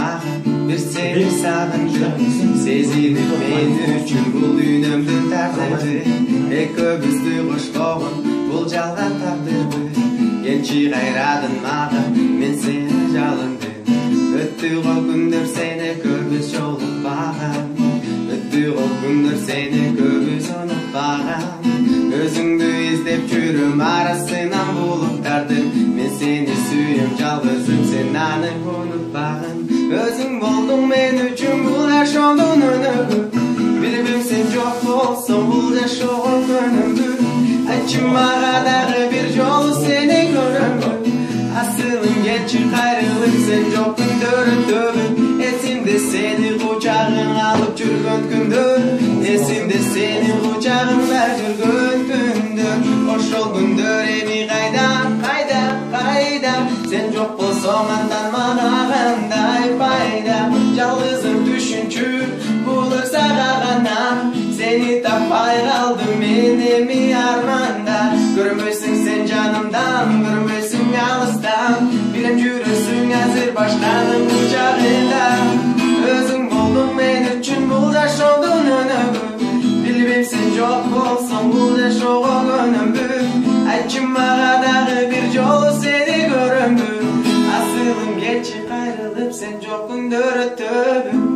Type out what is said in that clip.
mağın bir seni sağındım Sezilip men üçün bul ünemdün tardırdı Ekobüzdü qoşqoğun bul jalğan tardırdı Gençi qayradın mağın men seni jalındım Öttü o gündür seni köbüz jolup bağın Öttü o gündür seni köbüz onup bağın Özüңdü izdep жүрüm arasынан bulutlardır Men seni sүйüm жалғызым sen аны unutpağın Özüң болдың мен üçün бұл жолдың өнөгі Bilibim sen жоқ болсың бұл жашоғың көнүмдү Айтчы мага дагы бир жолу сени көрөмбү Асылың кетчи кайрылып sen жоқ күндөр өтөбү Эсимде сени кучагың алып жүргөн күндөр Эсимде сени кучагыңда жүргөн күндөр Ошол күндөр эми кайда Sen жоқ болсоң андан мага кандай пайда Жалгызым түшүнчү булур сага гана Сени таппай калдым мен эми арманда Көрбөйсүң сен жанымдан, көрбөйсүң алыстан Билем жүрөсүң азыр башканын кучагында Өзүң болдуң мен үчүн бул жашоодун өнөгү Билбейм сен жоқ болсоң бул жашоого көнөмбү Айтчы мага дагы бир жолу сени көрөмбү Асылым кетчи кайрылып сен жоқ күндөр өтөбү